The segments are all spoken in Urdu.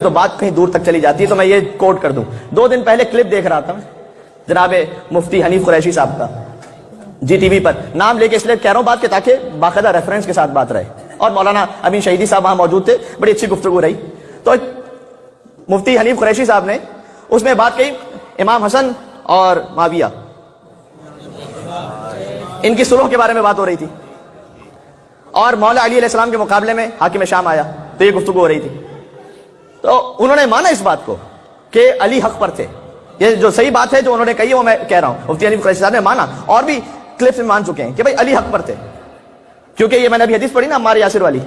تو بات کہیں دور تک چلی جاتی ہے. تو میں یہ کوٹ کر دوں, 2 دن پہلے کلپ دیکھ رہا تھا جناب مفتی حنیف قریشی صاحب کا جی ٹی وی پر. نام لے کے اس لیے کہہ رہا ہوں بات کے تاکہ باقاعدہ ریفرنس کے ساتھ بات رہے. اور مولانا امین شہیدی صاحب وہاں موجود تھے, بڑی اچھی گفتگو رہی. تو مفتی حنیف قریشی صاحب نے اس میں بات کہی امام حسن اور معاویہ ان کی صلح کے بارے میں بات ہو رہی تھی, اور مولا علی علیہ السلام کے مقابلے میں حاکم شام آیا تو یہ گفتگو ہو رہی تھی. تو انہوں نے مانا اس بات کو کہ علی حق پر تھے. یہ جو صحیح بات ہے جو انہوں نے کہی وہ میں کہہ رہا ہوں, مفتی حنیف قریشی صاحب نے مانا, اور بھی کلپس میں مان چکے ہیں کہ بھائی علی حق پر تھے. کیونکہ یہ میں نے ابھی حدیث پڑھی نا عمار یاسر والی,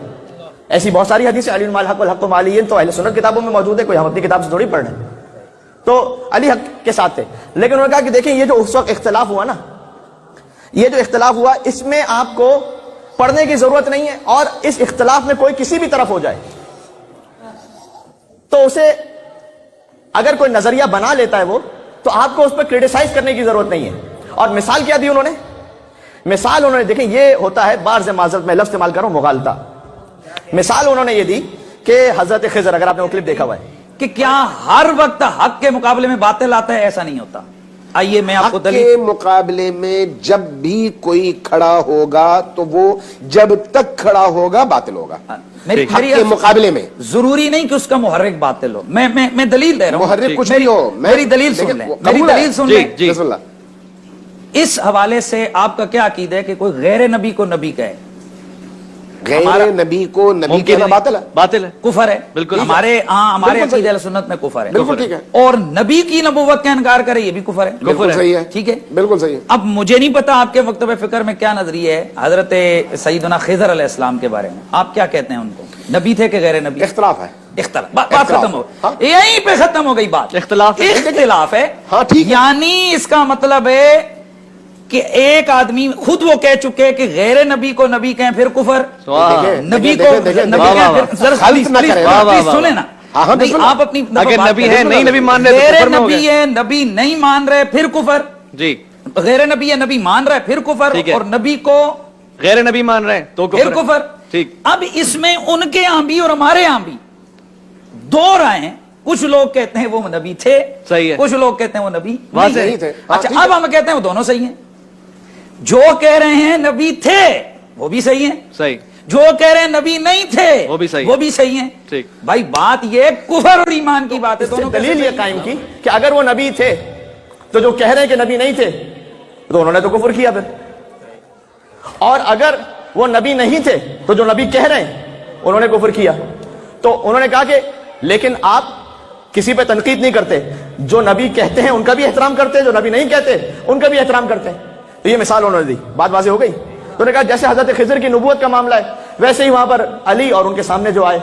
ایسی بہت ساری حدیثیں علی المال حق والحق مالی تو اہل سنت کتابوں میں موجود ہے, کوئی ہم اپنی کتاب سے تھوڑی پڑھ رہے ہیں. تو علی حق کے ساتھ تھے. لیکن انہوں نے کہا کہ دیکھیں یہ جو اس وقت اختلاف ہوا نا, یہ جو اختلاف ہوا اس میں آپ کو پڑھنے کی ضرورت نہیں ہے, اور اس اختلاف میں کوئی کسی بھی طرف ہو جائے تو اسے اگر کوئی نظریہ بنا لیتا ہے وہ تو آپ کو اس پہ کریٹیسائز کرنے کی ضرورت نہیں ہے. اور مثال کیا دی انہوں نے؟ مثال انہوں نے دیکھیں یہ ہوتا ہے بارز معذرت میں لفظ استعمال کروں مغالطہ. مثال انہوں نے یہ دی کہ حضرت خضر, اگر آپ نے وہ کلپ دیکھا ہوا ہے, کہ کیا ہر وقت حق کے مقابلے میں باطل آتا ہے؟ ایسا نہیں ہوتا. آئیے میں آپ کو حق کے مقابلے میں جب بھی کوئی کھڑا ہوگا تو وہ جب تک کھڑا ہوگا باطل ہوگا. حق کے مقابلے میں ضروری نہیں کہ اس کا محرک باطل ہو. میں دلیل دے رہا ہوں, محرک کچھ بھی ہو, میری دلیل سن لیں, میری دلیل سن لیں. رسول اللہ اس حوالے سے آپ کا کیا عقیدہ ہے کہ کوئی غیر نبی کو نبی کہے؟ غیر نبی کو نبی کہنا باطل ہے, باطل ہے, کفر ہے. بالکل ہمارے عقیدہ اہل سنت میں کفر ہے. بالکل ٹھیک ہے. اور نبی کی نبوت کا انکار کرے یہ بھی کفر ہے. بالکل صحیح ہے, ٹھیک ہے, بالکل صحیح ہے. اب مجھے نہیں پتا آپ کے مکتب فکر میں کیا نظریہ ہے حضرت سیدنا خضر علیہ السلام کے بارے میں. آپ کیا کہتے ہیں ان کو, نبی تھے کہ غیر نبی؟ اختلاف ہے, بات ختم ہو, یہیں پہ ختم ہو گئی بات. اختلاف ہے. ہاں ٹھیک ہے. یعنی اس کا مطلب ہے کہ ایک آدمی خود وہ کہہ چکے کہ غیر نبی کو نبی کہیں پھر کفر, نبی کو سنیں نا, آپ اپنی نبی ہے نہیں نبی مان رہے, غیر نبی ہے نبی نہیں مان رہے پھر کفر, جی غیر نبی ہے نبی مان رہے پھر کفر, اور نبی کو غیر نبی مان رہے تو پھر کفر. ٹھیک. اب اس میں ان کے یہاں بھی اور ہمارے یہاں بھی دو رائے ہیں. کچھ لوگ کہتے ہیں وہ نبی تھے, صحیح ہے, کچھ لوگ کہتے ہیں وہ نبی نہیں تھے. اچھا اب ہم کہتے ہیں وہ دونوں صحیح ہیں. جو کہہ رہے ہیں نبی تھے وہ بھی صحیح ہیں, صحیح. جو کہہ رہے ہیں نبی نہیں تھے وہ بھی صحیح, وہ بھی صحیح ہیں. ٹھیک. بھائی بات یہ کفر اور ایمان کی بات ہے. دونوں دلیل یہ قائم کی کہ اگر وہ نبی تھے تو جو کہہ رہے ہیں کہ نبی نہیں تھے تو انہوں نے تو کفر کیا پھر, اور اگر وہ نبی نہیں تھے تو جو نبی کہہ رہے ہیں انہوں نے کفر کیا. تو انہوں نے کہا کہ لیکن آپ کسی پہ تنقید نہیں کرتے, جو نبی کہتے ہیں ان کا بھی احترام کرتے, جو نبی نہیں کہتے ان کا بھی احترام کرتے. تو یہ مثال انہوں نے دی, بات واضح ہو گئی. تو نے کہا جیسے حضرت خضر کی نبوت کا معاملہ ہے ویسے ہی وہاں پر علی اور ان کے سامنے جو آئے,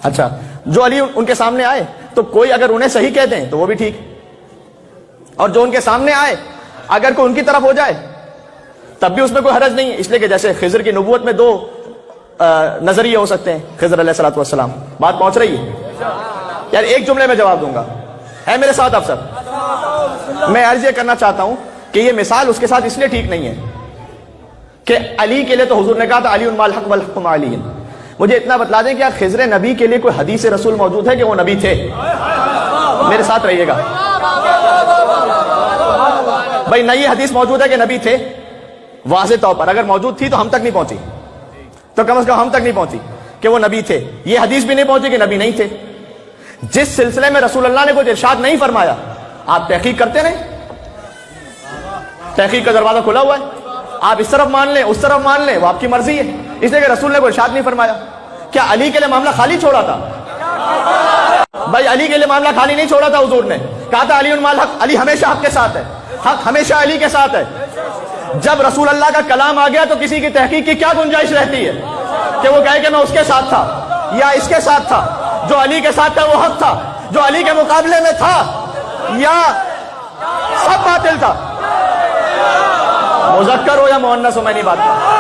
اچھا جو علی ان کے سامنے آئے تو کوئی اگر انہیں صحیح کہہ دیں تو وہ بھی ٹھیک, اور جو ان کے سامنے آئے اگر کوئی ان کی طرف ہو جائے تب بھی اس میں کوئی حرج نہیں ہے. اس لیے کہ جیسے خضر کی نبوت میں 2 نظریے ہو سکتے ہیں, خضر علیہ الصلوۃ والسلام. بات پہنچ رہی ہے یار, ایک جملے میں جواب دوں گا, ہے میرے ساتھ آپ سب؟ میں عرض یہ کرنا چاہتا ہوں کہ یہ مثال اس کے ساتھ اس لیے ٹھیک نہیں ہے کہ علی کے لیے تو حضور نے کہا تھا علی المال حق والحق مالی. مجھے اتنا بتلا دیں کہ خضر نبی کے لیے کوئی حدیث رسول موجود ہے کہ وہ نبی تھے؟ میرے ساتھ رہیے گا بھائی. نہ یہ حدیث موجود ہے کہ نبی تھے واضح طور پر, اگر موجود تھی تو ہم تک نہیں پہنچی, تو کم از کم ہم تک نہیں پہنچی کہ وہ نبی تھے. یہ حدیث بھی نہیں پہنچی کہ نبی نہیں تھے. جس سلسلے میں رسول اللہ نے کوئی ارشاد نہیں فرمایا آپ تحقیق کرتے رہیں, تحقیق کا دروازہ کھلا ہوا ہے. آپ اس طرف مان لیں اس طرف مان لیں وہ آپ کی مرضی ہے, اس لیے کہ رسول نے کوئی ارشاد نہیں فرمایا. کیا علی کے لیے معاملہ خالی چھوڑا تھا؟ بھائی علی کے لیے معاملہ خالی نہیں چھوڑا تھا. حضور نے کہا تھا علی المال حق, علی ہمیشہ حق کے ساتھ ہے, حق ہمیشہ علی کے ساتھ ہے. جب رسول اللہ کا کلام آ گیا تو کسی کی تحقیق کی کیا گنجائش رہتی ہے کہ وہ کہے کہ میں اس کے ساتھ تھا یا اس کے ساتھ تھا؟ جو علی کے ساتھ تھا وہ حق تھا, جو علی کے مقابلے میں تھا یا سب باطل تھا؟ مذکر ہو یا مؤنث ہو میں نہیں بات کرتا.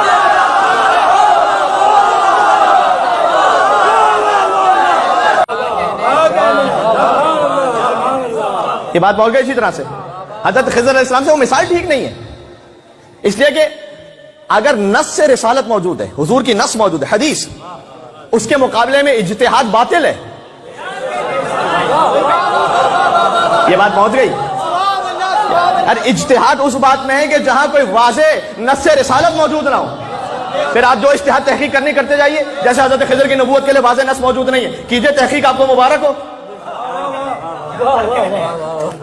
یہ بات بول گئی اسی طرح سے حضرت خضر علیہ السلام سے وہ مثال ٹھیک نہیں ہے, اس لیے کہ اگر نص سے رسالت موجود ہے, حضور کی نص موجود ہے, حدیث, اس کے مقابلے میں اجتہاد باطل ہے. یہ بات پہنچ گئی. اجتہاد اس بات میں ہے کہ جہاں کوئی واضح نص سے رسالت موجود نہ ہو, پھر آپ جو اجتہاد تحقیق کرنی کرتے جائیے. جیسے حضرت خضر کی نبوت کے لیے واضح نص موجود نہیں ہے, کیجئے تحقیق, آپ کو مبارک ہو.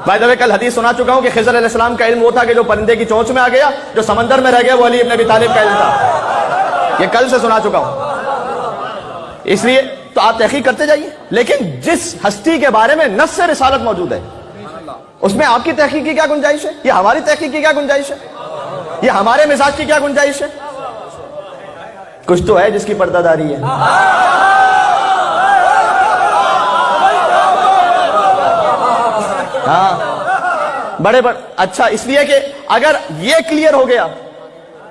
بائی دا وے کل حدیث سنا چکا ہوں کہ خضر علیہ السلام کا علم وہ تھا کہ جو پرندے کی چونچ میں آ گیا, جو سمندر میں رہ گیا وہ علی ابن ابی طالب کا علم تھا. یہ کل سے سنا چکا ہوں. اس لیے تو آپ تحقیق کرتے جائیے, لیکن جس ہستی کے بارے میں نص سے رسالت موجود ہے اس میں آپ کی تحقیق کی کیا گنجائش ہے, یہ ہماری تحقیق کی کیا گنجائش ہے, یہ ہمارے مزاج کی کیا گنجائش ہے. کچھ تو ہے جس کی پردہ داری ہے. ہاں بڑے اچھا, اس لیے کہ اگر یہ کلیئر ہو گیا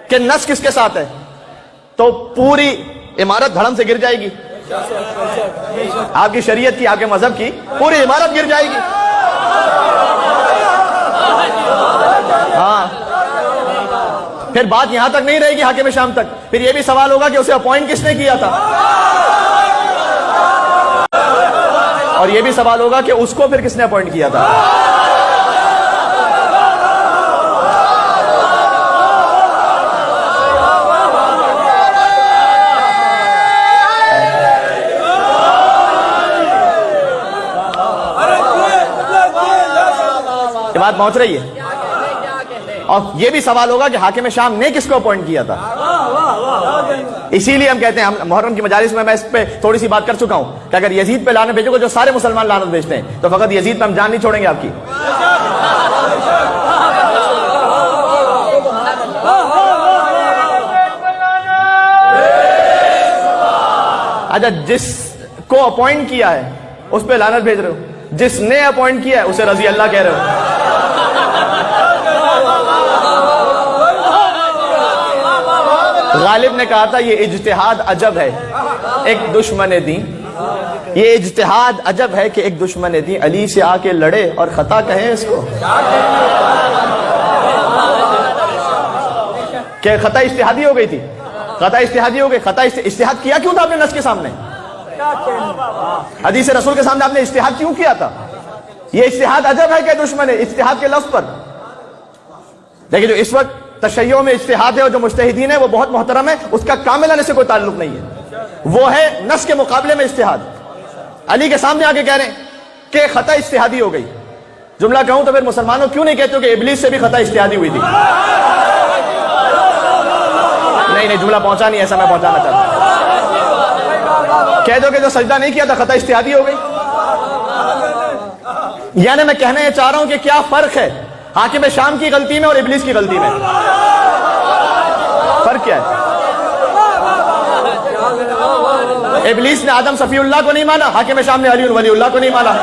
کہ نص کس کے ساتھ ہے تو پوری عمارت دھڑم سے گر جائے گی. آپ کی شریعت کی, آپ کے مذہب کی پوری عمارت گر جائے گی. ہاں پھر بات یہاں تک نہیں رہے گی حاکم شام تک, پھر یہ بھی سوال ہوگا کہ اسے اپوائنٹ کس نے کیا تھا, اور یہ بھی سوال ہوگا کہ اس کو پھر کس نے اپوائنٹ کیا تھا. یہ بات پہنچ رہی ہے. اور یہ بھی سوال ہوگا کہ حاکم شام نے کس کو اپوائنٹ کیا تھا. اسی لیے ہم کہتے ہیں, ہم محرم کی مجالس میں اس پہ تھوڑی سی بات کر چکا ہوں کہ اگر یزید پہ لعنت بھیجو گے, جو سارے مسلمان لعنت بھیجتے ہیں, تو فقط یزید پہ ہم جان نہیں چھوڑیں گے آپ کی. اچھا, جس کو اپوائنٹ کیا ہے اس پہ لعنت بھیج رہے ہو, جس نے اپوائنٹ کیا ہے اسے رضی اللہ کہہ رہے ہو. غالب نے کہا تھا یہ اجتہاد عجب ہے ایک دشمن دین, یہ اجتہاد عجب ہے کہ ایک دشمن دین علی سے آ کے لڑے اور خطا کہیں اس کو, کہ خطا اجتہادی ہو گئی تھی. خطا اجتہادی ہو گئی. خطا اجتہاد کیا کیوں تھا آپ نے نص کے سامنے, حدیث رسول کے سامنے آپ نے اجتہاد کیوں کیا تھا. یہ اجتہاد عجب ہے کہ دشمن ہے اجتہاد کے لفظ پر. لیکن جو اس وقت تشیع میں اجتہاد ہے اور جو مجتہدین ہے وہ بہت محترم ہے, اس کا کاملاً اس سے کوئی تعلق نہیں ہے. وہ ہے نص کے مقابلے میں اجتہاد. علی کے سامنے آ کے کہہ رہے ہیں کہ خطا اجتہادی ہو گئی. جملہ کہوں تو پھر مسلمانوں کیوں نہیں کہتے ہو کہ ابلیس سے بھی خطا اجتہادی ہوئی تھی. نہیں جملہ پہنچا نہیں, ایسا میں پہنچانا چاہتا ہوں. کہہ دو کہ جو سجدہ نہیں کیا تھا خطا اجتہادی ہو گئی. یعنی میں کہنا یہ چاہ رہا ہوں کہ کیا فرق ہے حاکم شام کی غلطی میں اور ابلیس کی غلطی میں. فرق کیا ہے؟ ابلیس نے آدم صفی اللہ کو نہیں مانا, حاکم شام نے علی ولی اللہ کو نہیں مانا.